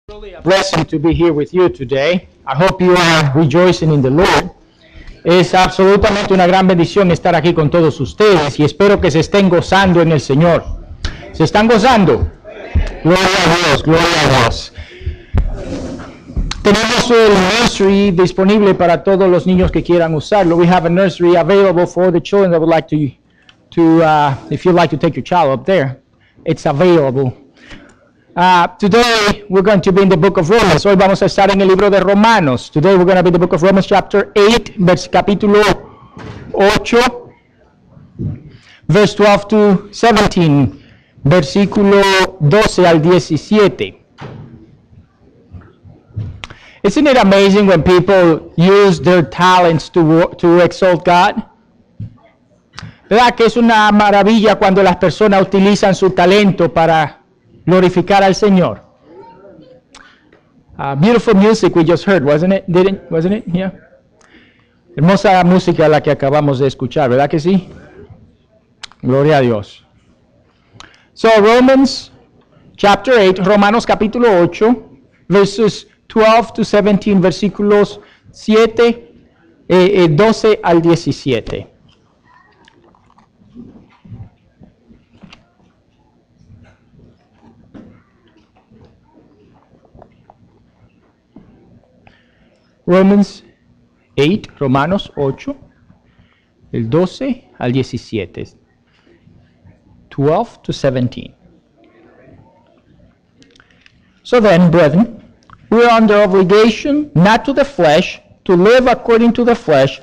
Really a blessing to be here with you today. I hope you are rejoicing in the Lord. Es absolutamente una gran bendición estar aquí con todos ustedes y espero que se estén gozando en el Señor. ¿Se están gozando? Gloria a Dios, gloria a Dios. Tenemos el nursery disponible para todos los niños que quieran usarlo. We have a nursery available for the children that would like if you'd like to take your child up there, it's available. Today we're going to be in the book of Romans. Hoy vamos a estar en el libro de Romanos. Today we're going to be in the book of Romans chapter 8, capítulo 8, verse 12 to 17, versículo 12 al 17. Isn't it amazing when people use their talents to exalt God? ¿Verdad que es una maravilla cuando las personas utilizan su talento para glorificar al Señor? Beautiful music we just heard, wasn't it? Yeah. Hermosa música la que acabamos de escuchar, ¿verdad que sí? Gloria a Dios. So Romans chapter 8, Romanos capítulo 8, verses 12 to 17, versículos 12 al 17. Romanos 8, el 12 al 17. 12 to 17. So then, brethren, we are under obligation, not to the flesh, to live according to the flesh.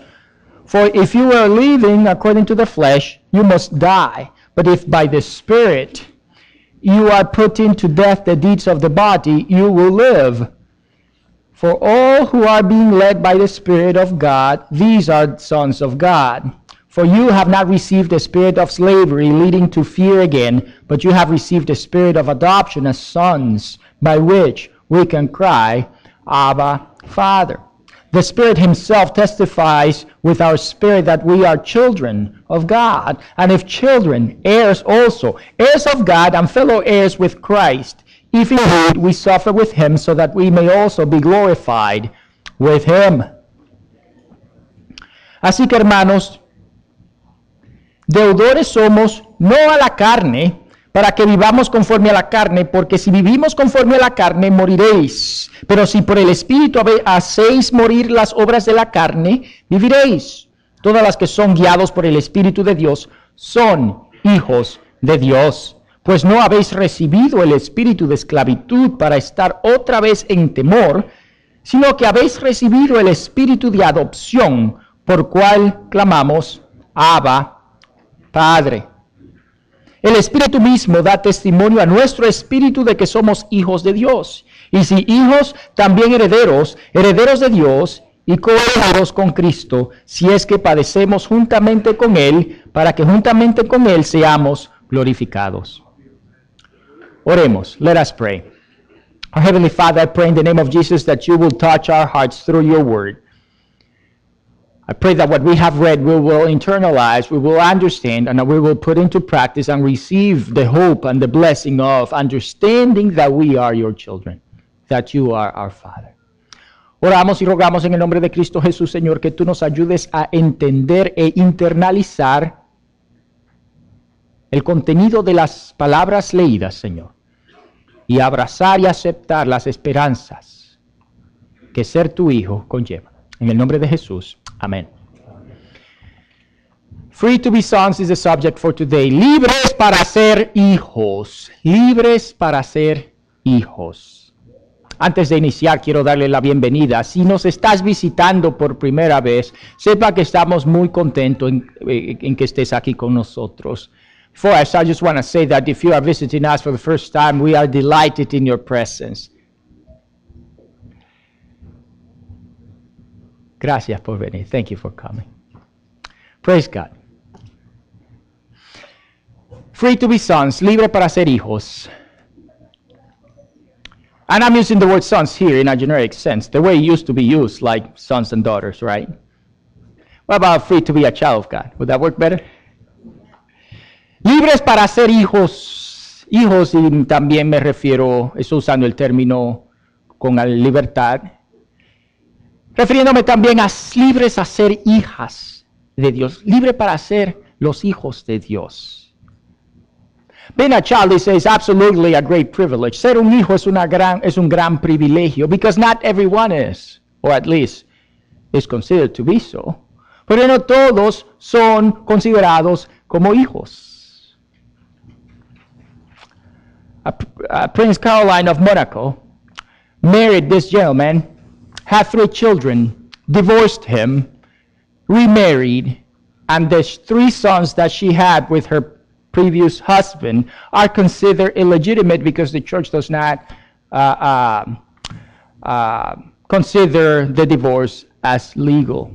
For if you are living according to the flesh, you must die. But if by the Spirit you are putting to death the deeds of the body, you will live. For all who are being led by the Spirit of God, these are sons of God. For you have not received the spirit of slavery leading to fear again, but you have received the spirit of adoption as sons, by which we can cry, Abba, Father. The Spirit himself testifies with our spirit that we are children of God, and if children, heirs also, heirs of God and fellow heirs with Christ, if indeed we suffer with him, so that we may also be glorified with him. Así que, hermanos, deudores somos no a la carne, para que vivamos conforme a la carne, porque si vivimos conforme a la carne, moriréis. Pero si por el Espíritu hacéis morir las obras de la carne, viviréis. Todas las que son guiados por el Espíritu de Dios son hijos de Dios. Pues no habéis recibido el espíritu de esclavitud para estar otra vez en temor, sino que habéis recibido el espíritu de adopción, por cual clamamos, Abba, Padre. El Espíritu mismo da testimonio a nuestro espíritu de que somos hijos de Dios. Y si hijos, también herederos, herederos de Dios y coherederos con Cristo, si es que padecemos juntamente con Él, para que juntamente con Él seamos glorificados. Oremos. Let us pray. Our Heavenly Father, I pray in the name of Jesus that you will touch our hearts through your word. I pray that what we have read we will internalize, we will understand, and we will put into practice and receive the hope and the blessing of understanding that we are your children, that you are our Father. Oramos y rogamos en el nombre de Cristo Jesús, Señor, que tú nos ayudes a entender e internalizar el contenido de las palabras leídas, Señor, y abrazar y aceptar las esperanzas que ser tu hijo conlleva. En el nombre de Jesús. Amén. Free to be sons is the subject for today. Libres para ser hijos. Libres para ser hijos. Antes de iniciar, quiero darle la bienvenida. Si nos estás visitando por primera vez, sepa que estamos muy contentos en que estés aquí con nosotros. Before I start, I just want to say that if you are visiting us for the first time, we are delighted in your presence. Gracias por venir. Thank you for coming. Praise God. Free to be sons, libre para ser hijos. And I'm using the word sons here in a generic sense, the way it used to be used, like sons and daughters, right? What about free to be a child of God? Would that work better? Libres para ser hijos, y también me refiero, estoy usando el término con la libertad, refiriéndome también a libres a ser hijas de Dios, libre para ser los hijos de Dios. Being a child, they say, is absolutely a great privilege. Ser un hijo es un gran privilegio, because not everyone is, or at least is considered to be so. Pero no todos son considerados como hijos. Prince Caroline of Monaco married this gentleman, had 3 children, divorced him, remarried, and the 3 sons that she had with her previous husband are considered illegitimate because the church does not consider the divorce as legal.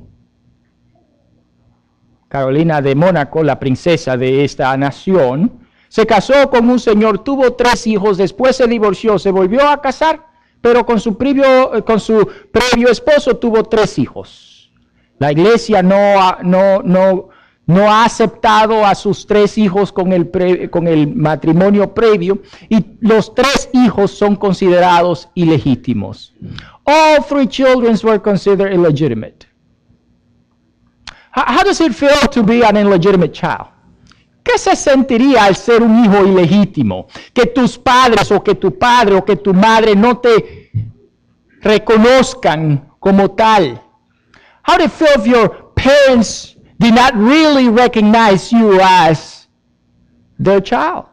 Carolina de Mónaco, la princesa de esta nación, se casó con un señor, tuvo 3 hijos, después se divorció, se volvió a casar, pero con su previo esposo tuvo 3 hijos. La iglesia no ha aceptado a sus 3 hijos con el matrimonio previo, y los 3 hijos son considerados ilegítimos. All 3 children were considered illegitimate. How does it feel to be an illegitimate child? ¿Qué se sentiría al ser un hijo ilegítimo? Que tus padres o que tu padre o que tu madre no te reconozcan como tal. How do you feel if your parents did not really recognize you as their child?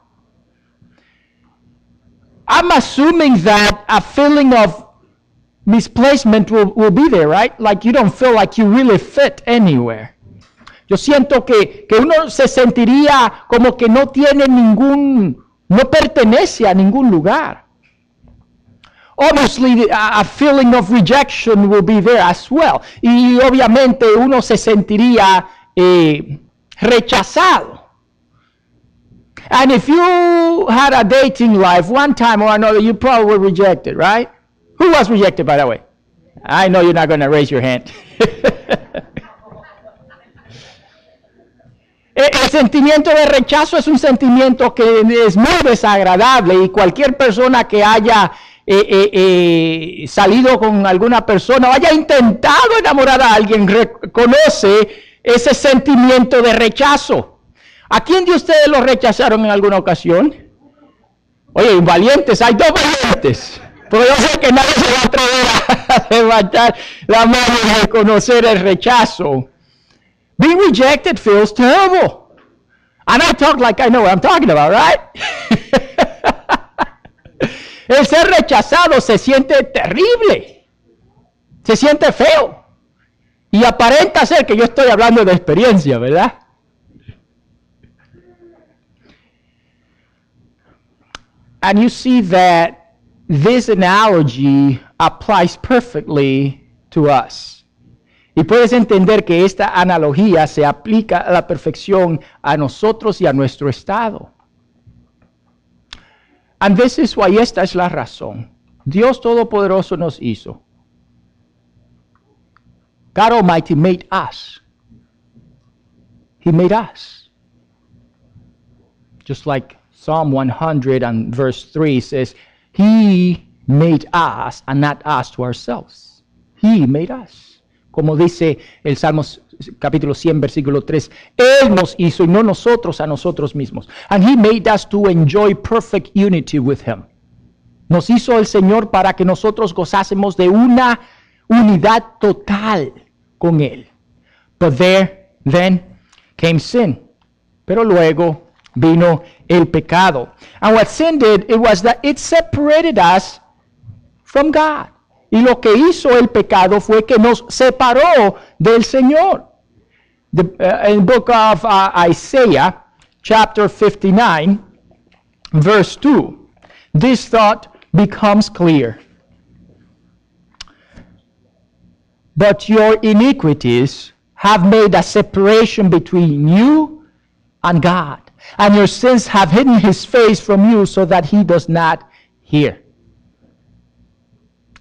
I'm assuming that a feeling of misplacement will be there, right? Like you don't feel like you really fit anywhere. Yo siento que uno se sentiría como que no tiene no pertenece a ningún lugar. Obviously, a feeling of rejection will be there as well. Y obviamente uno se sentiría rechazado. And if you had a dating life one time or another, you probably were rejected, right? Who was rejected, by the way? I know you're not going to raise your hand. El sentimiento de rechazo es un sentimiento que es muy desagradable, y cualquier persona que haya salido con alguna persona o haya intentado enamorar a alguien reconoce ese sentimiento de rechazo. ¿A quién de ustedes lo rechazaron en alguna ocasión? Oye, valientes, hay 2 valientes. Pero yo sé que nadie se va a atrever a levantar la mano y reconocer el rechazo. Being rejected feels terrible. And I talk like I know what I'm talking about, right? El ser rechazado se siente terrible. Se siente feo. Y aparenta ser que yo estoy hablando de experiencia, ¿verdad? And you see that this analogy applies perfectly to us. Y puedes entender que esta analogía se aplica a la perfección a nosotros y a nuestro estado. And this is why, esta es la razón. Dios Todopoderoso nos hizo. God Almighty made us. He made us. Just like Psalm 100 and verse 3 says, He made us and not us to ourselves. He made us. Como dice el Salmos capítulo 100, versículo 3, Él nos hizo y no nosotros a nosotros mismos. And He made us to enjoy perfect unity with Him. Nos hizo el Señor para que nosotros gozásemos de una unidad total con Él. But then came sin. Pero luego vino el pecado. And what sin did, it was that it separated us from God. Y lo que hizo el pecado fue que nos separó del Señor. In the book of Isaiah, chapter 59, verse 2, this thought becomes clear. But your iniquities have made a separation between you and God, and your sins have hidden His face from you so that He does not hear.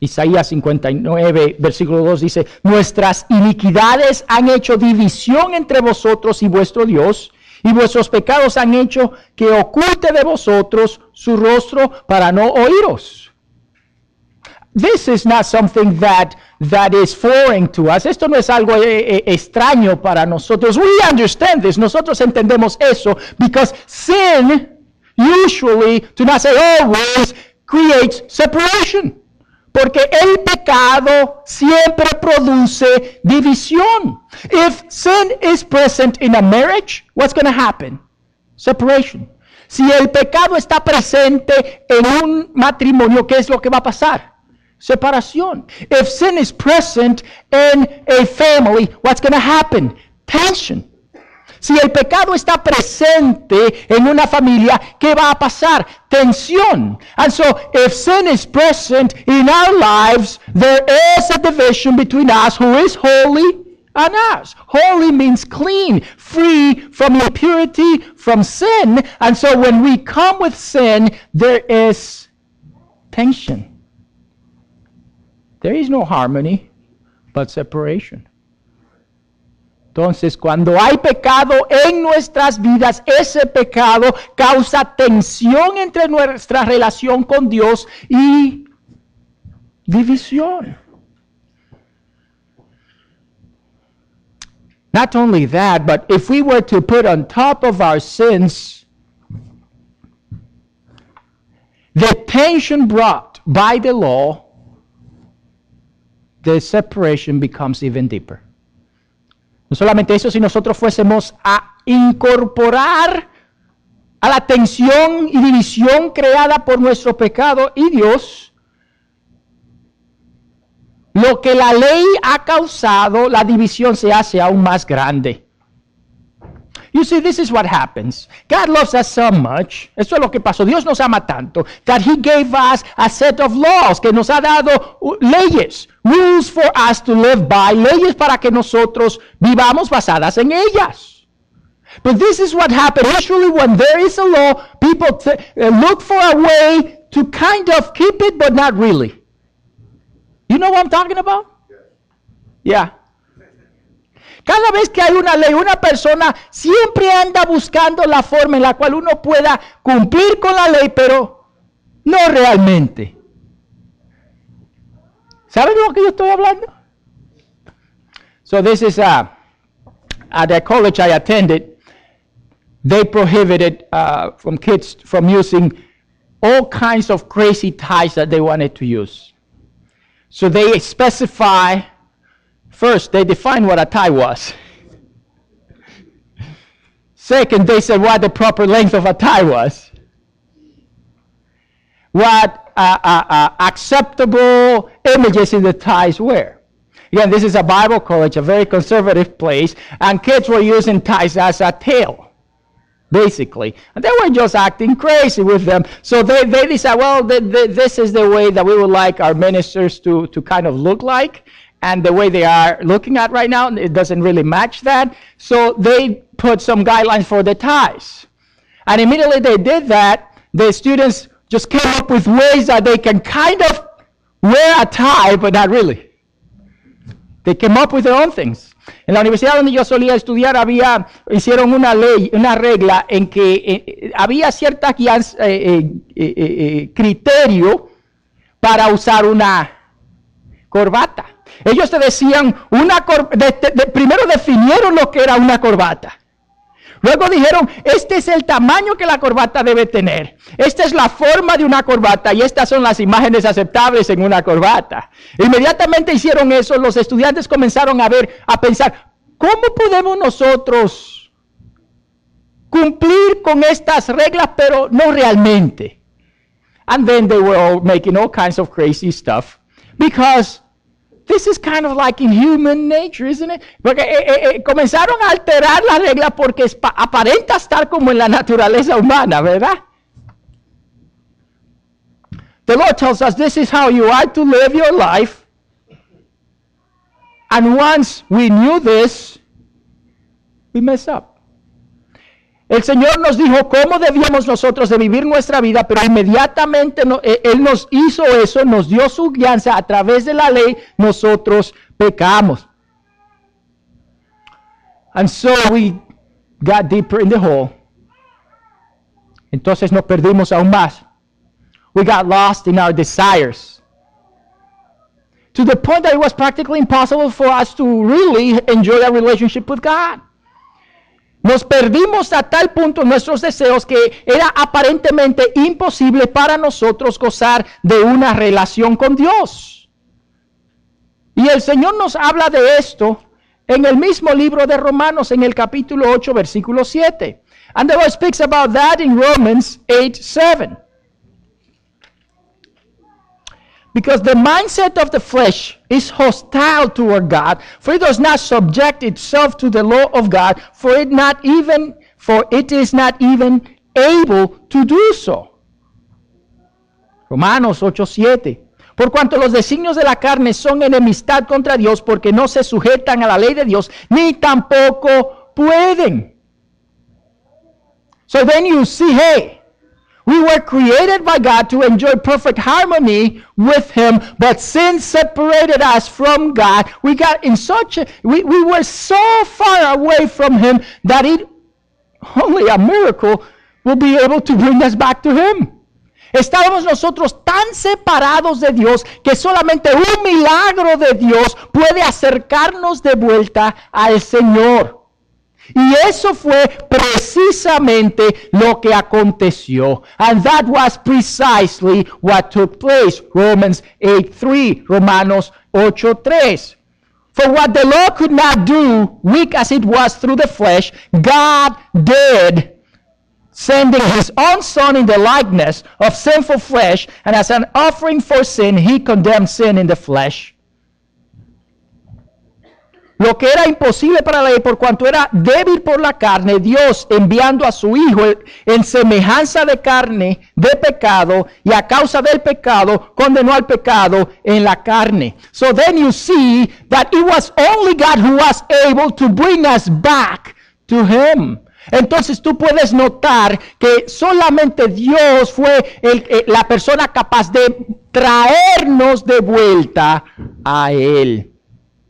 Isaías 59, versículo 2 dice, nuestras iniquidades han hecho división entre vosotros y vuestro Dios, y vuestros pecados han hecho que oculte de vosotros su rostro para no oíros. this is not something that is foreign to us. Esto no es algo extraño para nosotros. We understand this. Nosotros entendemos eso because sin usually, to not say always, creates separation. Porque el pecado siempre produce división. If sin is present in a marriage, what's going to happen? Separation. Si el pecado está presente en un matrimonio, ¿qué es lo que va a pasar? Separación. If sin is present in a family, what's going to happen? Tension. Si el pecado está presente en una familia, ¿qué va a pasar? Tensión. And so, if sin is present in our lives, there is a division between us who is holy and us. Holy means clean, free from impurity, from sin. And so, when we come with sin, there is tension. There is no harmony, but separation. Entonces, cuando hay pecado en nuestras vidas, ese pecado causa tensión entre nuestra relación con Dios y división. Not only that, but if we were to put on top of our sins the tension brought by the law, the separation becomes even deeper. No solamente eso, si nosotros fuésemos a incorporar a la tensión y división creada por nuestro pecado y Dios, lo que la ley ha causado, la división se hace aún más grande. You see, this is what happens. God loves us so much. Eso es lo que pasó. Dios nos ama tanto that He gave us a set of laws, que nos ha dado leyes, rules for us to live by, leyes para que nosotros vivamos basadas en ellas. But this is what happened. Usually when there is a law, people look for a way to kind of keep it, but not really. You know what I'm talking about? Yeah. Cada vez que hay una ley, una persona siempre anda buscando la forma en la cual uno pueda cumplir con la ley, pero no realmente. ¿Saben de lo que yo estoy hablando? So this is at the college I attended, they prohibited from kids from using all kinds of crazy ties that they wanted to use. So they specify. First, they defined what a tie was. Second, they said what the proper length of a tie was. What acceptable images in the ties were. Again, this is a Bible college, a very conservative place, and kids were using ties as a tail, basically. And they were just acting crazy with them. So they decided, well, this is the way that we would like our ministers to kind of look like. And the way they are looking at right now, it doesn't really match that. So they put some guidelines for the ties. And immediately they did that, the students just came up with ways that they can kind of wear a tie, but not really. They came up with their own things. En la universidad donde yo solía estudiar hicieron una ley, una regla en que había cierta criterio para usar una corbata. Ellos te decían, primero definieron lo que era una corbata. Luego dijeron, este es el tamaño que la corbata debe tener. Esta es la forma de una corbata y estas son las imágenes aceptables en una corbata. Inmediatamente hicieron eso, los estudiantes comenzaron a pensar, ¿cómo podemos nosotros cumplir con estas reglas, pero no realmente? And then they were all making all kinds of crazy stuff because this is kind of like in human nature, isn't it? Porque comenzaron a alterar las reglas porque aparenta estar como en la naturaleza humana, ¿verdad? The Lord tells us this is how you are to live your life. And once we knew this, we mess up. El Señor nos dijo cómo debíamos nosotros de vivir nuestra vida, pero inmediatamente Él nos hizo eso, nos dio su guianza a través de la ley, nosotros pecamos. And so we got deeper in the hole. Entonces nos perdimos aún más. We got lost in our desires. to the point that it was practically impossible for us to really enjoy a relationship with God. Nos perdimos a tal punto en nuestros deseos que era aparentemente imposible para nosotros gozar de una relación con Dios. Y el Señor nos habla de esto en el mismo libro de Romanos, en el capítulo 8, versículo 7. And the Lord speaks about that in Romans 8:7. Because the mindset of the flesh is hostile toward God, for it does not subject itself to the law of God, for it is not even able to do so. Romanos 8:7. Por cuanto los designios de la carne son enemistad contra Dios, porque no se sujetan a la ley de Dios, ni tampoco pueden. So then you see, hey, we were created by God to enjoy perfect harmony with Him, but sin separated us from God. We were so far away from Him that only a miracle will be able to bring us back to Him. Estábamos nosotros tan separados de Dios que solamente un milagro de Dios puede acercarnos de vuelta al Señor. Y eso fue precisamente lo que aconteció. And that was precisely what took place. Romans 8:3, Romanos 8:3. For what the law could not do, weak as it was through the flesh, God did, sending His own Son in the likeness of sinful flesh, and as an offering for sin, He condemned sin in the flesh. Lo que era imposible para la ley, por cuanto era débil por la carne, Dios, enviando a su Hijo en semejanza de carne, de pecado, y a causa del pecado, condenó al pecado en la carne. So then you see that it was only God who was able to bring us back to Him. Entonces tú puedes notar que solamente Dios fue la persona capaz de traernos de vuelta a Él.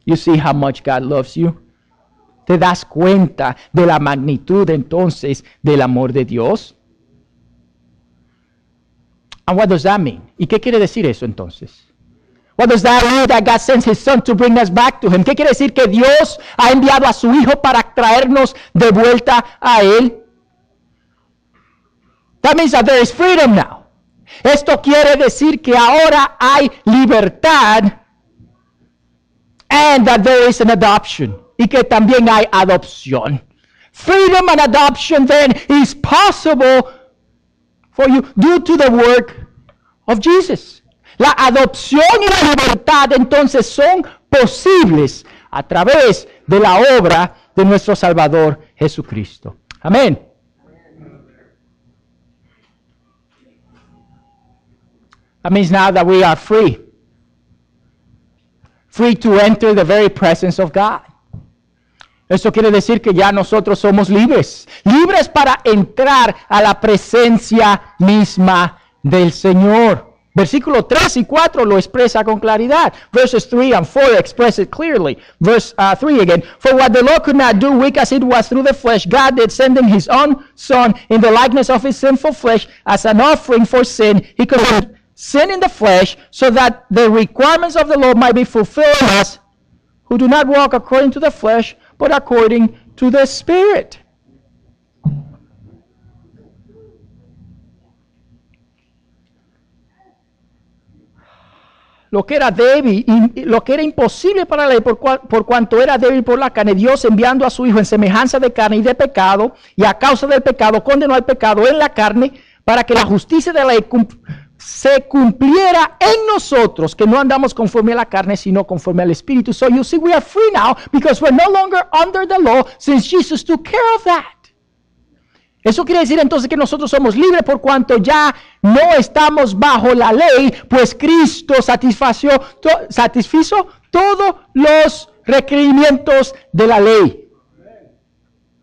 You see how much God loves you. ¿Te das cuenta de la magnitud entonces del amor de Dios? And what does that mean? ¿Y qué quiere decir eso entonces? What does that mean that God sends His Son to bring us back to Him? ¿Qué quiere decir que Dios ha enviado a su Hijo para traernos de vuelta a Él? That means that there is freedom now. Esto quiere decir que ahora hay libertad, and that there is an adoption, y que también hay adopción. Freedom and adoption then is possible for you due to the work of Jesus. La adopción y la libertad entonces son posibles a través de la obra de nuestro Salvador Jesucristo. Amén. That means now that we are free. Free to enter the very presence of God. Eso quiere decir que ya nosotros somos libres. Libres para entrar a la presencia misma del Señor. Versículo 3 y 4 lo expresa con claridad. Verses 3 and 4 express it clearly. Verse 3 again. For what the law could not do, weak as it was through the flesh, God did, sending His own Son in the likeness of His sinful flesh as an offering for sin. He condemned sin in the flesh so that the requirements of the law might be fulfilled in us who do not walk according to the flesh, but according to the Spirit. Lo que era débil, lo que era imposible para la ley, por cuanto era débil por la carne, Dios enviando a su Hijo en semejanza de carne y de pecado, y a causa del pecado condenó al pecado en la carne, para que la justicia de la ley se cumpliera en nosotros, que no andamos conforme a la carne, sino conforme al Espíritu. So you see, we are free now, because we're no longer under the law, since Jesus took care of that. Eso quiere decir entonces que nosotros somos libres por cuanto ya no estamos bajo la ley, pues Cristo satisfizo todos los requerimientos de la ley.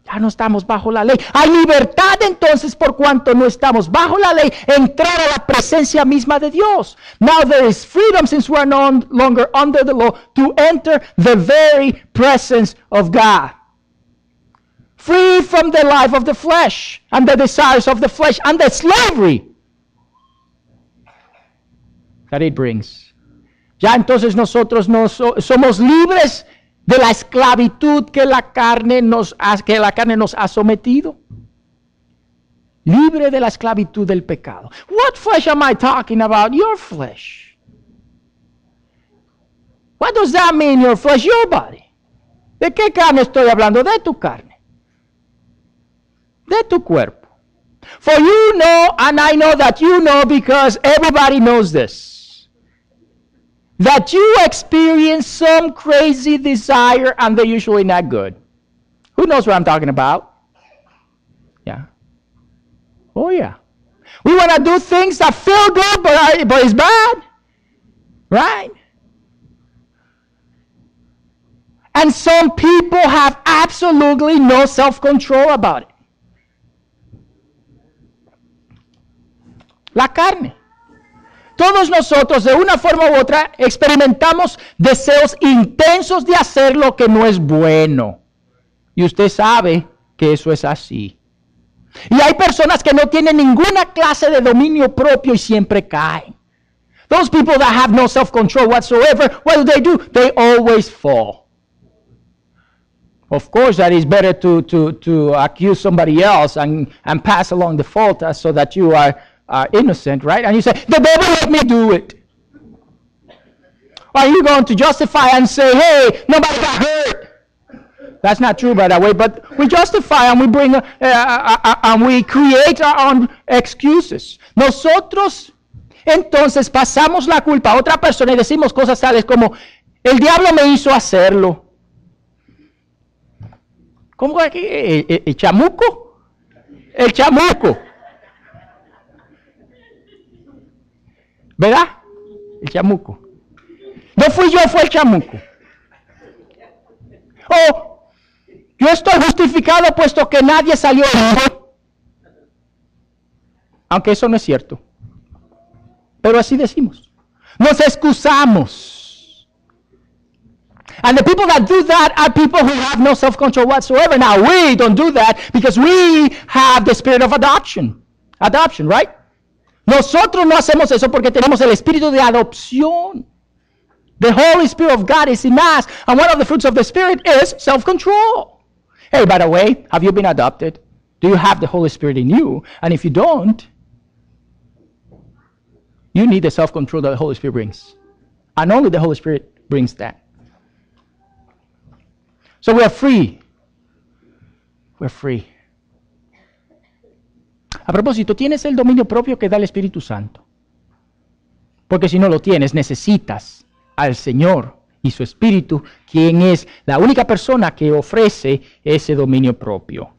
Ya no estamos bajo la ley. Hay libertad entonces por cuanto no estamos bajo la ley, entrar a la presencia misma de Dios. Now there is freedom, since we are no longer under the law, to enter the very presence of God. Free from the life of the flesh and the desires of the flesh and the slavery that it brings. Ya entonces nosotros no somos libres de la esclavitud que la carne nos ha sometido. Libre de la esclavitud del pecado. What flesh am I talking about? Your flesh. What does that mean, your flesh? Your body. ¿De qué carne estoy hablando? De tu carne. De tu cuerpo. For you know, and I know that you know because everybody knows this, that you experience some crazy desire and they're usually not good. Who knows what I'm talking about? Yeah. Oh yeah. We want to do things that feel good, but it's bad. Right? And some people have absolutely no self-control about it. La carne. Todos nosotros, de una forma u otra, experimentamos deseos intensos de hacer lo que no es bueno. Y usted sabe que eso es así. Y hay personas que no tienen ninguna clase de dominio propio y siempre caen. Those people that have no self-control whatsoever, what do? They always fall. Of course, that is better to accuse somebody else and pass along the fault so that you are innocent, right? And you say, the devil let me do it. Or are you going to justify and say, hey, nobody got hurt? That's not true, by the way, but we justify and we bring, and we create our own excuses. Nosotros, entonces, pasamos la culpa a otra persona y decimos cosas tales como, el diablo me hizo hacerlo. ¿Cómo es aquí? ¿El chamuco? El chamuco. ¿Verdad? El chamuco. No fui yo, fue el chamuco. O yo estoy justificado puesto que nadie salió herido. Aunque eso no es cierto. Pero así decimos. Nos excusamos. And the people that do that are people who have no self-control whatsoever. Now, we don't do that because we have the spirit of adoption. Adoption, right? Nosotros no hacemos eso porque tenemos el espíritu de adopción. The Holy Spirit of God is in us. And one of the fruits of the Spirit is self-control. Hey, by the way, have you been adopted? Do you have the Holy Spirit in you? And if you don't, you need the self-control that the Holy Spirit brings. And only the Holy Spirit brings that. So we are free. We're free. A propósito, tienes el dominio propio que da el Espíritu Santo. Porque si no lo tienes, necesitas al Señor y su Espíritu, quien es la única persona que ofrece ese dominio propio.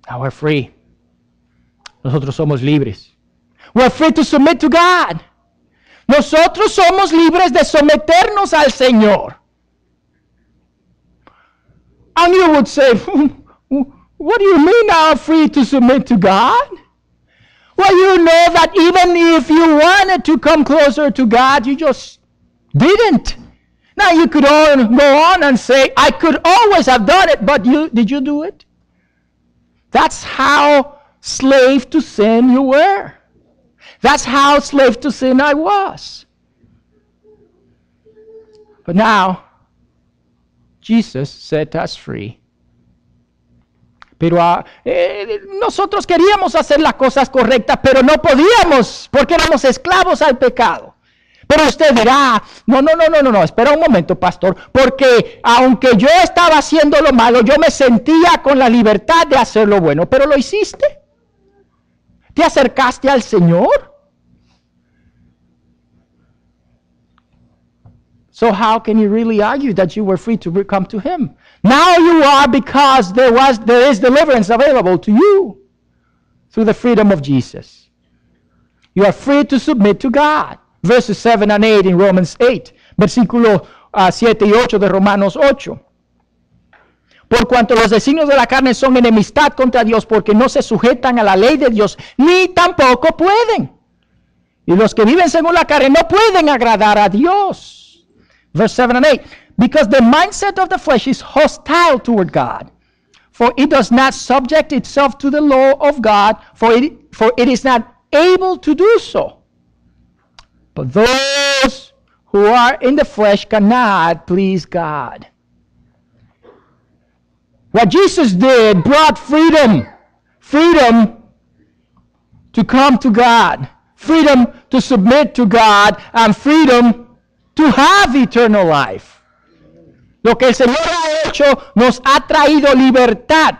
Now we're free. Nosotros somos libres. We're free to submit to God. Nosotros somos libres de someternos al Señor. And you would say, what do you mean I'm free to submit to God? Well, you know that even if you wanted to come closer to God, you just didn't. Now you could go on and say, I could always have done it, but did you do it? That's how slave to sin you were. That's how slave to sin I was. But now, Jesus set us free. Pero nosotros queríamos hacer las cosas correctas, pero no podíamos porque éramos esclavos al pecado. Pero usted dirá, no, espera un momento, pastor, porque aunque yo estaba haciendo lo malo, yo me sentía con la libertad de hacer lo bueno, pero lo hiciste. ¿Te acercaste al Señor? So how can you really argue that you were free to come to Him? Now you are, because there is deliverance available to you through the freedom of Jesus. You are free to submit to God. Verses 7 and 8 in Romans 8. Versículos 7 y 8 de Romanos 8. Por cuanto los designios de la carne son enemistad contra Dios, porque no se sujetan a la ley de Dios, ni tampoco pueden. Y los que viven según la carne no pueden agradar a Dios. Verse 7 and 8. Because the mindset of the flesh is hostile toward God. For it does not subject itself to the law of God, for it is not able to do so. But those who are in the flesh cannot please God. What Jesus did brought freedom. Freedom to come to God. Freedom to submit to God. And freedom to have eternal life. Lo que el Señor ha hecho nos ha traído libertad.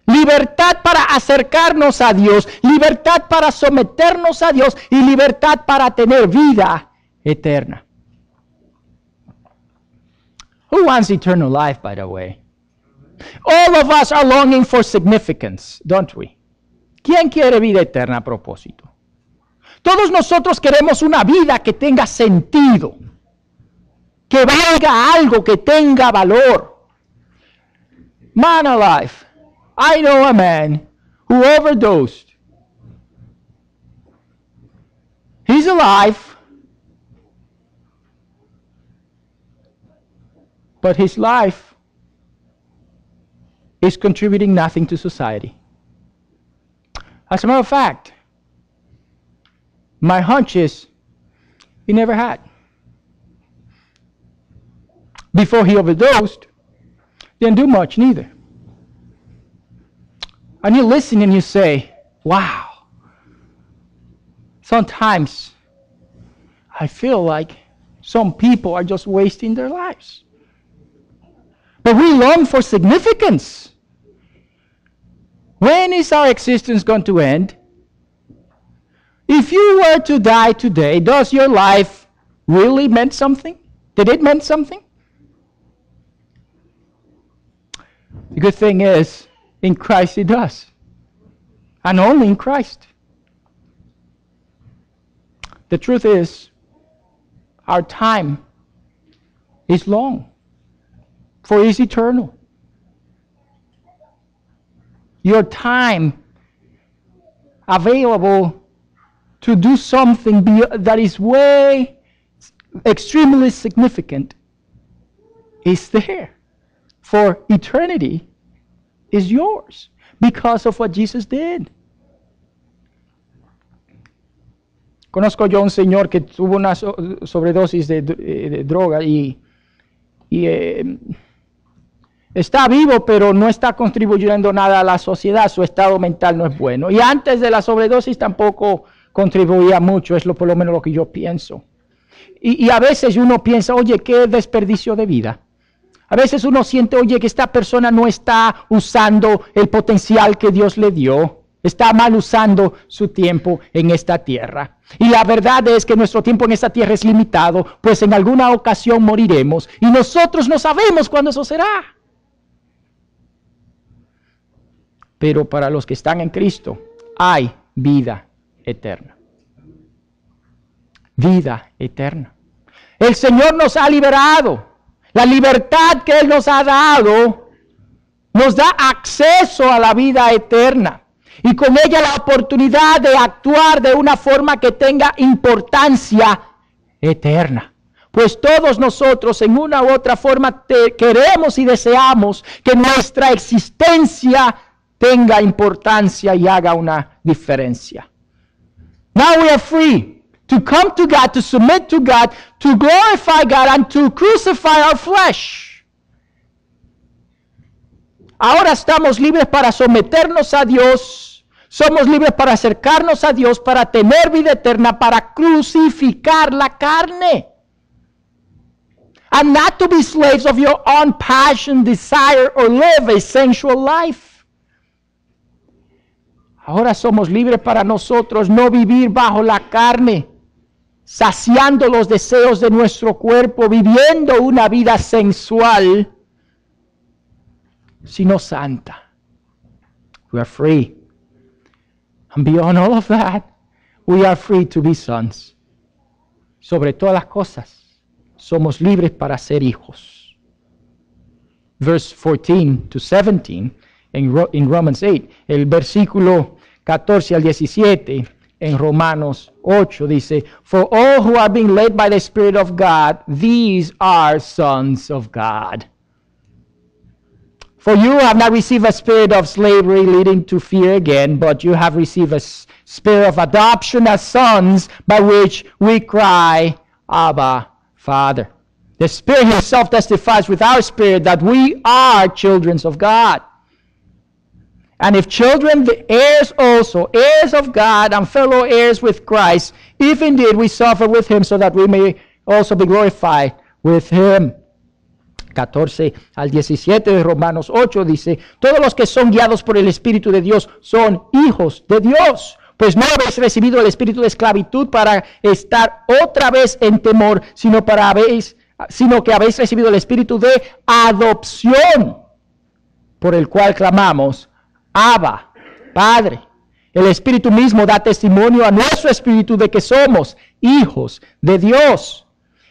Libertad para acercarnos a Dios, libertad para someternos a Dios y libertad para tener vida eterna. Who wants eternal life, by the way? All of us are longing for significance, don't we? ¿Quién quiere vida eterna a propósito? Todos nosotros queremos una vida que tenga sentido, que valga algo, que tenga valor. Man alive. I know a man who overdosed. He's alive, but his life is contributing nothing to society. As a matter of fact, my hunch is he never had. Before he overdosed, didn't do much neither. And you listen and you say, wow, sometimes I feel like some people are just wasting their lives. But we long for significance. When is our existence going to end? If you were to die today, does your life really mean something? Did it mean something? The good thing is, in Christ it does. And only in Christ. The truth is, our time is long, for it is eternal. Your time available to do something that is way extremely significant is there. For eternity is yours because of what Jesus did. Conozco yo a un señor que tuvo una sobredosis de droga y está vivo, pero no está contribuyendo nada a la sociedad. Su estado mental no es bueno. Y antes de la sobredosis tampoco contribuía mucho, es por lo menos lo que yo pienso. Y a veces uno piensa, oye, qué desperdicio de vida. A veces uno siente, oye, que esta persona no está usando el potencial que Dios le dio. Está mal usando su tiempo en esta tierra. Y la verdad es que nuestro tiempo en esta tierra es limitado, pues en alguna ocasión moriremos. Y nosotros no sabemos cuándo eso será. Pero para los que están en Cristo, hay vida eterna. Vida eterna. El Señor nos ha liberado. La libertad que Él nos ha dado nos da acceso a la vida eterna y con ella la oportunidad de actuar de una forma que tenga importancia eterna. Pues todos nosotros en una u otra forma queremos y deseamos que nuestra existencia tenga importancia y haga una diferencia. Now we are free to come to God, to submit to God, to glorify God, and to crucify our flesh. Ahora estamos libres para someternos a Dios, somos libres para acercarnos a Dios, para tener vida eterna, para crucificar la carne. And not to be slaves of your own passion, desire, or live a sensual life. Ahora somos libres para nosotros no vivir bajo la carne, saciando los deseos de nuestro cuerpo, viviendo una vida sensual, sino santa. We are free. And beyond all of that, we are free to be sons. Sobre todas las cosas, somos libres para ser hijos. Verse 14 to 17 in Romans 8, el versículo 14 al 17 en Romanos 8 dice, for all who are being led by the Spirit of God, these are sons of God. For you have not received a spirit of slavery leading to fear again, but you have received a spirit of adoption as sons, by which we cry, Abba, Father. The Spirit himself testifies with our spirit that we are children of God. And if children, the heirs also, heirs of God and fellow heirs with Christ, if indeed we suffer with him, so that we may also be glorified with him. 14 al 17 de Romanos 8 dice, todos los que son guiados por el Espíritu de Dios son hijos de Dios. Pues no habéis recibido el espíritu de esclavitud para estar otra vez en temor, sino que habéis recibido el espíritu de adopción, por el cual clamamos, Abba, Padre. El Espíritu mismo da testimonio a nuestro espíritu de que somos hijos de Dios.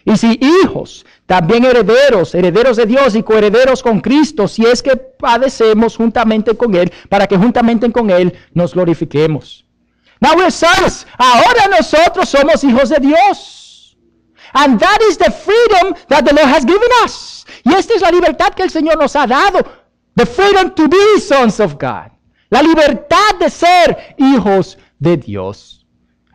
Y si hijos, también herederos, herederos de Dios y coherederos con Cristo, si es que padecemos juntamente con Él, para que juntamente con Él nos glorifiquemos. Now we're sons. Ahora nosotros somos hijos de Dios. And that is the freedom that the Lord has given us. Y esta es la libertad que el Señor nos ha dado. The freedom to be sons of God. La libertad de ser hijos de Dios.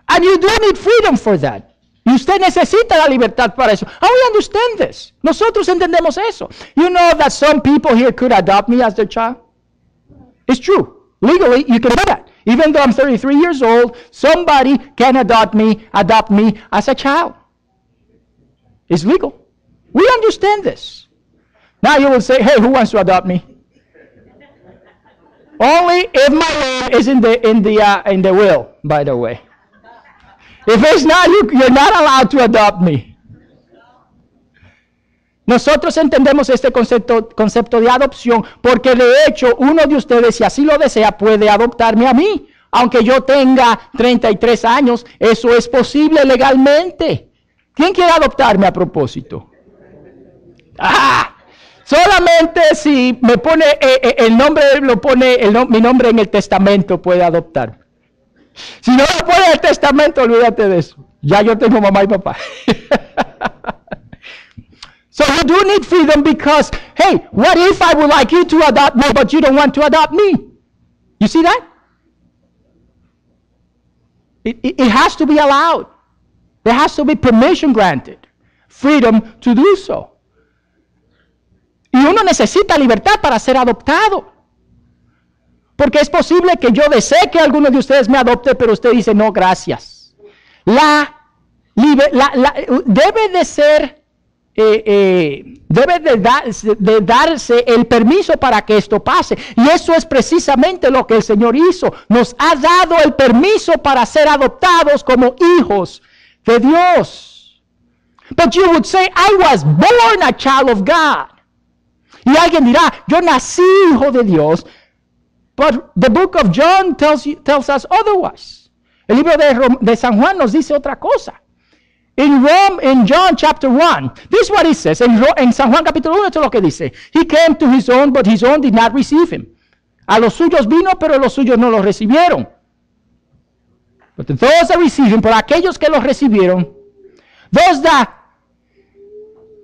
And you do need freedom for that. Y usted necesita la libertad para eso. And we understand this. Nosotros entendemos eso. You know that some people here could adopt me as their child? It's true. Legally, you can do that. Even though I'm 33 years old, somebody can adopt me as a child. It's legal. We understand this. Now you will say, hey, who wants to adopt me? Only if my name is in the will, by the way. If it's not, you're not allowed to adopt me. Nosotros entendemos este concepto de adopción porque de hecho uno de ustedes, si así lo desea, puede adoptarme a mí. Aunque yo tenga 33 años, eso es posible legalmente. ¿Quién quiere adoptarme a propósito? Solamente si me pone el nombre, mi nombre en el testamento puede adoptarme. Si no lo pone en el testamento, olvídate de eso. Ya yo tengo mamá y papá. So you do need freedom because, hey, what if I would like you to adopt me, but you don't want to adopt me? You see that? It has to be allowed. There has to be permission granted. Freedom to do so. Y uno necesita libertad para ser adoptado. Porque es posible que yo desee que alguno de ustedes me adopte, pero usted dice, no, gracias. Debe de ser... debe de darse el permiso para que esto pase. Y eso es precisamente lo que el Señor hizo. Nos ha dado el permiso para ser adoptados como hijos de Dios. But you would say, I was born a child of God. Y alguien dirá, yo nací hijo de Dios. But the book of John tells us otherwise. El libro de San Juan nos dice otra cosa. In John chapter 1, this is what he says. En San Juan capítulo 1, esto es lo que dice. He came to his own, but his own did not receive him. A los suyos vino, pero los suyos no los recibieron. But those that received him, por aquellos que los recibieron, those that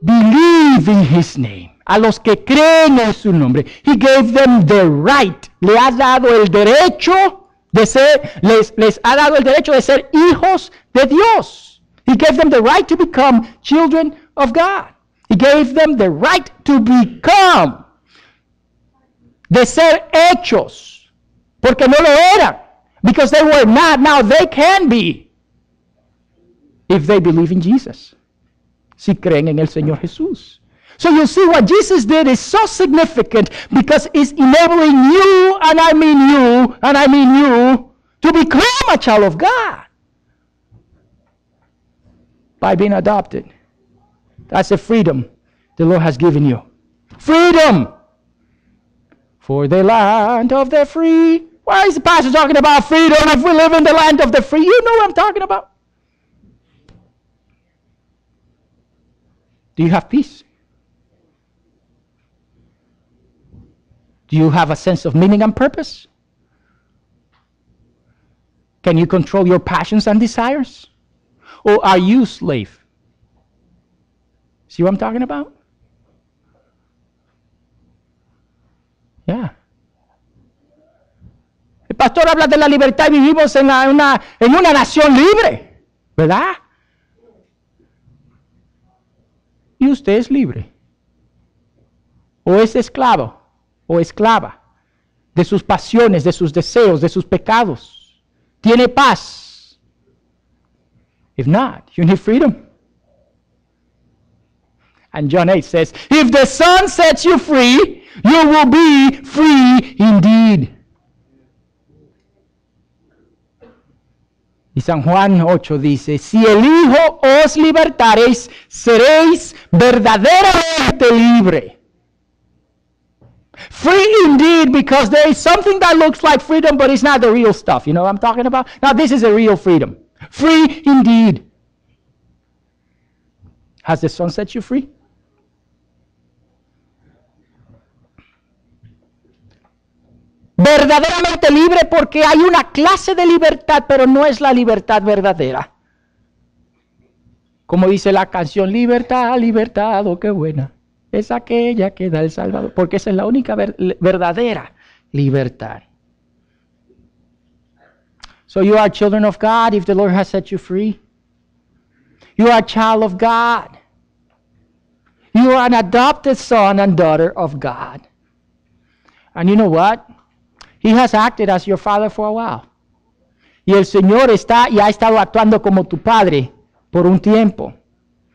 believe in his name, a los que creen en su nombre, he gave them the right. Le ha dado el derecho de ser, les ha dado el derecho de ser hijos de Dios. He gave them the right to become children of God. He gave them the right to become, de ser hechos, porque no lo eran, because they were not. Now they can be, if they believe in Jesus, si creen en el Señor Jesús. So you see what Jesus did is so significant because it's enabling you, and I mean you, to become a child of God by being adopted. That's the freedom the Lord has given you. Freedom for the land of the free. Why is the pastor talking about freedom if we live in the land of the free? You know what I'm talking about. Do you have peace? Do you have a sense of meaning and purpose? Can you control your passions and desires? Or are you slave? See what I'm talking about? pastor habla de la libertad y vivimos en una nación libre, ¿verdad? Y usted es libre. O es esclavo o esclava de sus pasiones, de sus deseos, de sus pecados. Tiene paz. If not, you need freedom. And John 8 says, if the Son sets you free, you will be free indeed. Y San Juan 8 dice, si el Hijo os libertareis, seréis verdaderamente libre. Free indeed, because there is something that looks like freedom, but it's not the real stuff. You know what I'm talking about? Now this is a real freedom. Free indeed. Has the Son set you free? Verdaderamente libre, porque hay una clase de libertad, pero no es la libertad verdadera. Como dice la canción, libertad, libertad, oh qué buena, es aquella que da el Salvador, porque esa es la única verdadera libertad. So you are children of God if the Lord has set you free. You are a child of God. You are an adopted son and daughter of God. And you know what? He has acted as your father for a while. Y el Señor está y ha estado actuando como tu padre por un tiempo.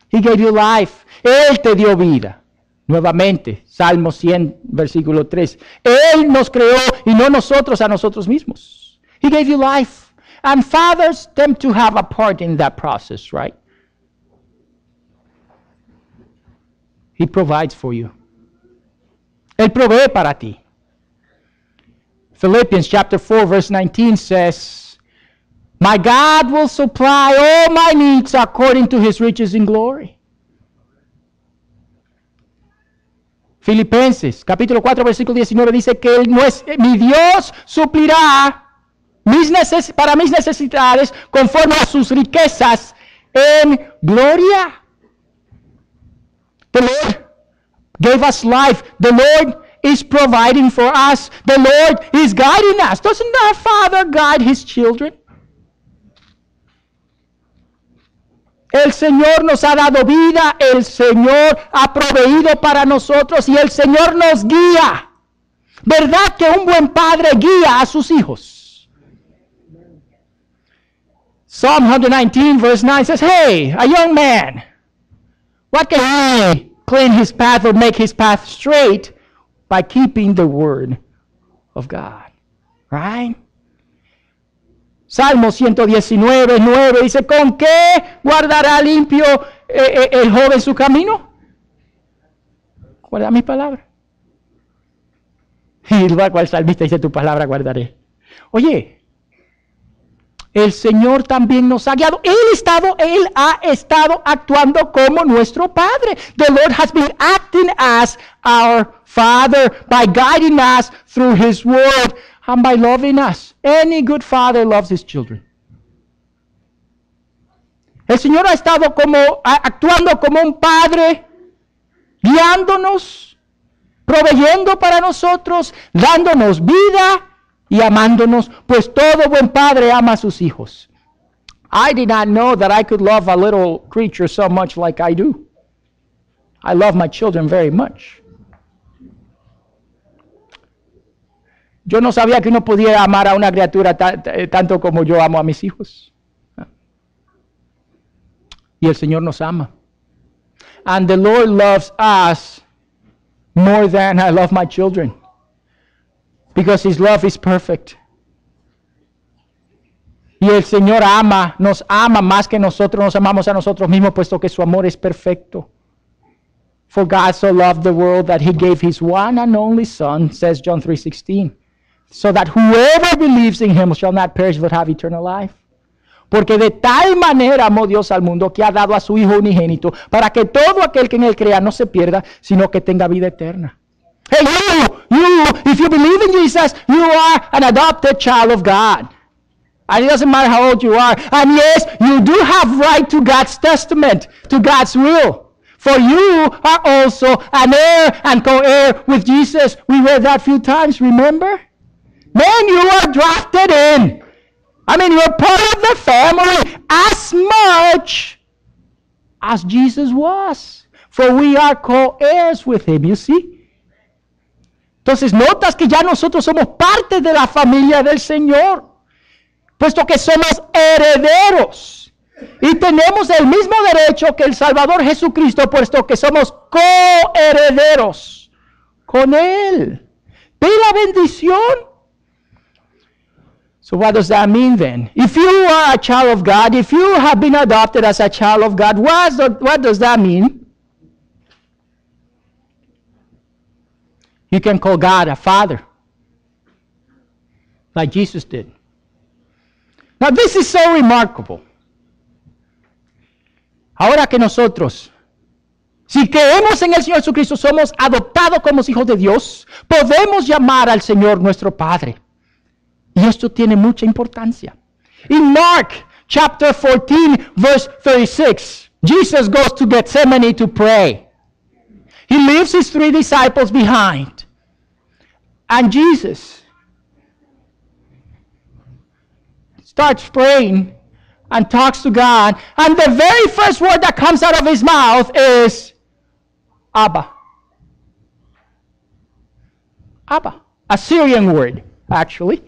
He gave you life. Él te dio vida. Nuevamente, Salmo 100, versículo 3. Él nos creó y no nosotros a nosotros mismos. He gave you life. And fathers tend to have a part in that process, right? He provides for you. Él provee para ti. Philippians chapter 4 verse 19 says, my God will supply all my needs according to his riches in glory. Filipenses capítulo 4 versículo 19 dice que mi Dios suplirá para mis necesidades conforme a sus riquezas en gloria. The Lord gave us life. The Lord is providing for us. The Lord is guiding us. Doesn't our Father guide his children? El Señor nos ha dado vida, el Señor ha proveído para nosotros y el Señor nos guía. ¿Verdad que un buen padre guía a sus hijos? Psalm 119 verse 9 says, hey, a young man, what can he clean his path or make his path straight? By keeping the word of God. Right? Salmo 119, 9 dice, ¿con qué guardará limpio el joven su camino? Guarda mi palabra. Y luego el salmista dice, tu palabra guardaré. Oye, el Señor también nos ha guiado. Él ha estado actuando como nuestro Padre. The Lord has been acting as our Father by guiding us through His Word and by loving us. Any good father loves his children. El Señor ha estado actuando como un Padre, guiándonos, proveyendo para nosotros, dándonos vida y amándonos, pues todo buen padre ama a sus hijos. I did not know that I could love a little creature so much like I do. I love my children very much. Yo no sabía que uno podía amar a una criatura tanto como yo amo a mis hijos. Y el Señor nos ama. And the Lord loves us more than I love my children. Because His love is perfect. Y el Señor nos ama más que nosotros nos amamos a nosotros mismos, puesto que su amor es perfecto. For God so loved the world that He gave His one and only Son, says John 3:16, so that whoever believes in Him shall not perish but have eternal life. Porque de tal manera amó Dios al mundo que ha dado a su Hijo unigénito, para que todo aquel que en Él crea no se pierda, sino que tenga vida eterna. Hey, you, if you believe in Jesus, you are an adopted child of God. And it doesn't matter how old you are. And yes, you do have right to God's testament, to God's will. For you are also an heir and co-heir with Jesus. We read that a few times, remember? Man, you are drafted in. I mean, you're part of the family as much as Jesus was. For we are co-heirs with him, you see. Entonces, notas que ya nosotros somos parte de la familia del Señor, puesto que somos herederos. Y tenemos el mismo derecho que el Salvador Jesucristo, puesto que somos coherederos con Él. Ve la bendición. So what does that mean then? If you are a child of God, if you have been adopted as a child of God, what does that mean? You can call God a father, like Jesus did. Now this is so remarkable. Ahora que nosotros, si creemos en el Señor Jesucristo, somos adoptados como hijos de Dios, podemos llamar al Señor nuestro Padre. Y esto tiene mucha importancia. In Mark chapter 14, verse 36, Jesus goes to Gethsemane to pray. He leaves his 3 disciples behind. And Jesus starts praying and talks to God. And the very first word that comes out of his mouth is Abba. Abba. A Syrian word, actually.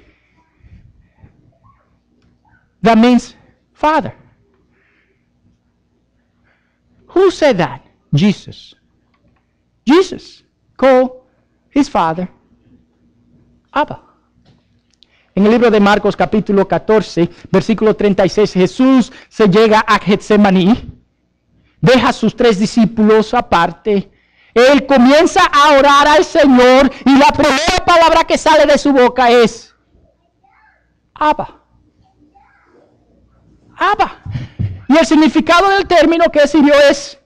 That means Father. Who said that? Jesus. Jesus called his Father Abba. En el libro de Marcos capítulo 14, versículo 36, Jesús se llega a Getsemaní, deja a sus 3 discípulos aparte, él comienza a orar al Señor y la primera palabra que sale de su boca es Abba. Abba. Y el significado del término que recibió es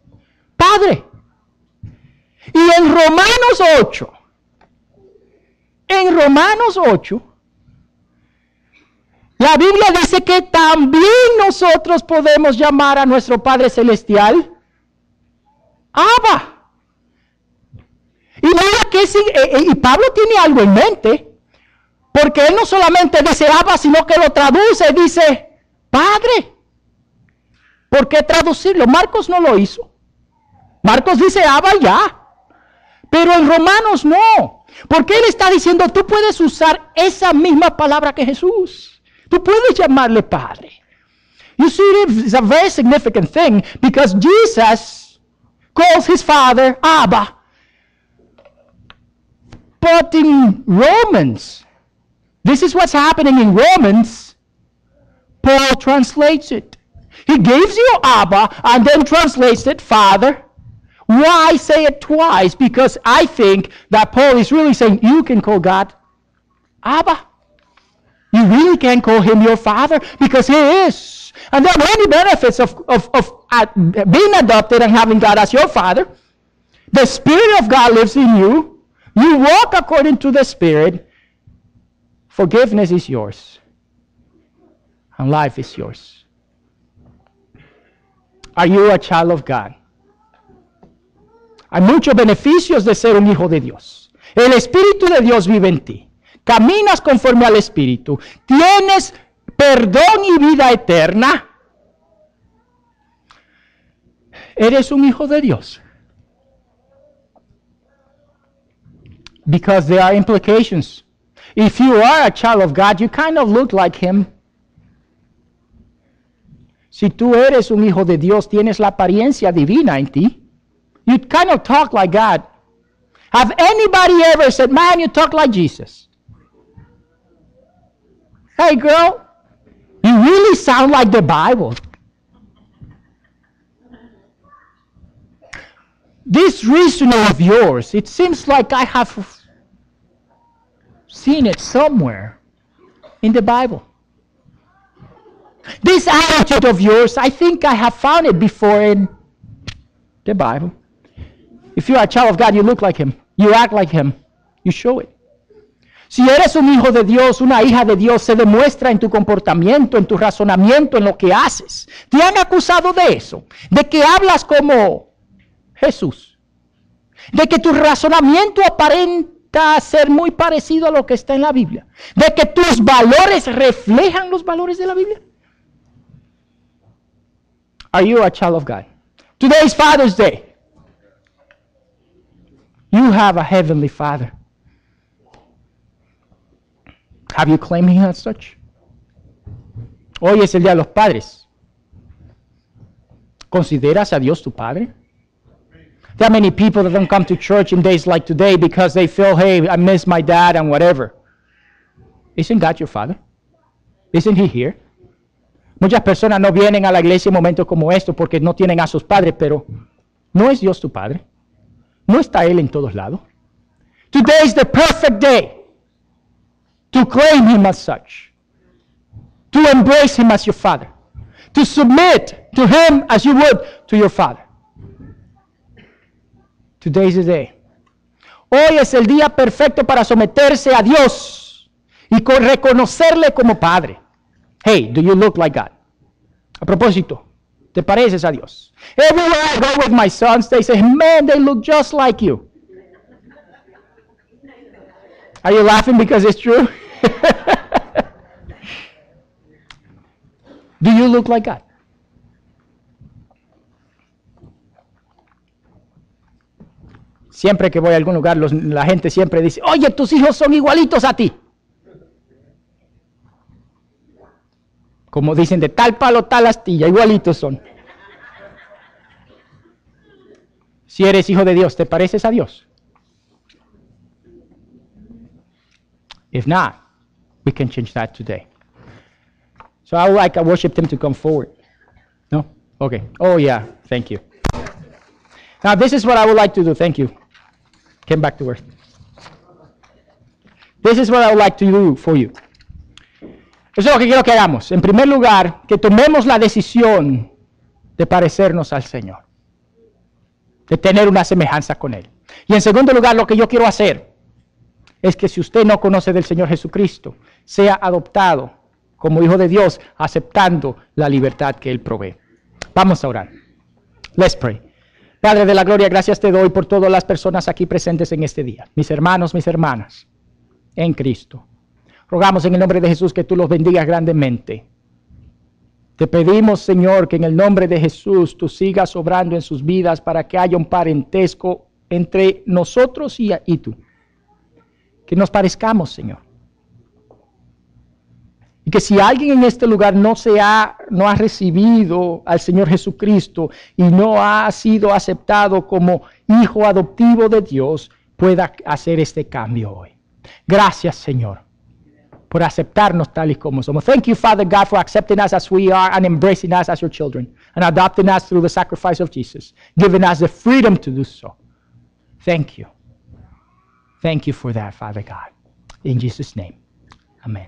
Padre. Y en Romanos 8, la Biblia dice que también nosotros podemos llamar a nuestro Padre Celestial Abba. Y mira que y Pablo tiene algo en mente, porque él no solamente dice Abba, sino que lo traduce, dice Padre. ¿Por qué traducirlo? Marcos no lo hizo. Marcos dice Abba ya. Pero en Romanos no. Porque él está diciendo, tú puedes usar esa misma palabra que Jesús. Tú puedes llamarle Padre. You see, it's a very significant thing because Jesus calls his Father Abba. But in Romans, this is what's happening in Romans. Paul translates it. He gives you Abba and then translates it Father. Why say it twice? Because I think that Paul is really saying you can call God Abba. You really can call him your Father because he is. And there are many benefits of being adopted and having God as your Father. The Spirit of God lives in you. You walk according to the Spirit. Forgiveness is yours. And life is yours. Are you a child of God? Hay muchos beneficios de ser un hijo de Dios. El Espíritu de Dios vive en ti. Caminas conforme al Espíritu. Tienes perdón y vida eterna. Eres un hijo de Dios. Because there are implications. If you are a child of God, you kind of look like him. Si tú eres un hijo de Dios, tienes la apariencia divina en ti. You kind of talk like God. Have anybody ever said, man, you talk like Jesus? Hey, girl, you really sound like the Bible. This reasoning of yours, it seems like I have seen it somewhere in the Bible. This attitude of yours, I think I have found it before in the Bible. If you are a child of God, you look like him. You act like him. You show it. Si eres un hijo de Dios, una hija de Dios, se demuestra en tu comportamiento, en tu razonamiento, en lo que haces. Te han acusado de eso, de que hablas como Jesús, de que tu razonamiento necesitas ser muy parecido a lo que está en la Biblia. De que tus valores reflejan los valores de la Biblia. Are you a child of God? Today is Father's Day. You have a heavenly Father. Have you claimed Him as such? Hoy es el Día de los Padres. ¿Consideras a Dios tu Padre? There are many people that don't come to church in days like today because they feel, hey, I miss my dad and whatever. Isn't God your Father? Isn't He here? Muchas personas no vienen a la iglesia en momentos como estos porque no tienen a sus padres, pero ¿no es Dios tu Padre? ¿No está Él en todos lados? Today is the perfect day to claim Him as such, to embrace Him as your Father, to submit to Him as you would to your Father. Today is the day. Hoy es el día perfecto para someterse a Dios y reconocerle como Padre. Hey, do you look like God? A propósito, ¿te pareces a Dios? Everywhere I go with my sons, they say, man, they look just like you. Are you laughing because it's true? Do you look like God? Siempre que voy a algún lugar, la gente siempre dice, oye, tus hijos son igualitos a ti. Como dicen, de tal palo, tal astilla, igualitos son. Si eres hijo de Dios, ¿te pareces a Dios? If not, we can change that today. So I would like a worship team to come forward. No? Okay. Oh, yeah. Thank you. Now, this is what I would like to do. Thank you. Came back to earth. This is what I would like to do for you. Eso es lo que quiero que hagamos. En primer lugar, que tomemos la decisión de parecernos al Señor. De tener una semejanza con Él. Y en segundo lugar, lo que yo quiero hacer es que si usted no conoce del Señor Jesucristo, sea adoptado como hijo de Dios, aceptando la libertad que Él provee. Vamos a orar. Let's pray. Padre de la gloria, gracias te doy por todas las personas aquí presentes en este día. Mis hermanos, mis hermanas, en Cristo. Rogamos en el nombre de Jesús que tú los bendigas grandemente. Te pedimos, Señor, que en el nombre de Jesús tú sigas obrando en sus vidas para que haya un parentesco entre nosotros y tú. Que nos parezcamos, Señor. Y que si alguien en este lugar no ha recibido al Señor Jesucristo y no ha sido aceptado como hijo adoptivo de Dios, pueda hacer este cambio hoy. Gracias, Señor, por aceptarnos tal y como somos. Thank you, Father God, for accepting us as we are and embracing us as your children and adopting us through the sacrifice of Jesus, giving us the freedom to do so. Thank you. Thank you for that, Father God. In Jesus' name, amen.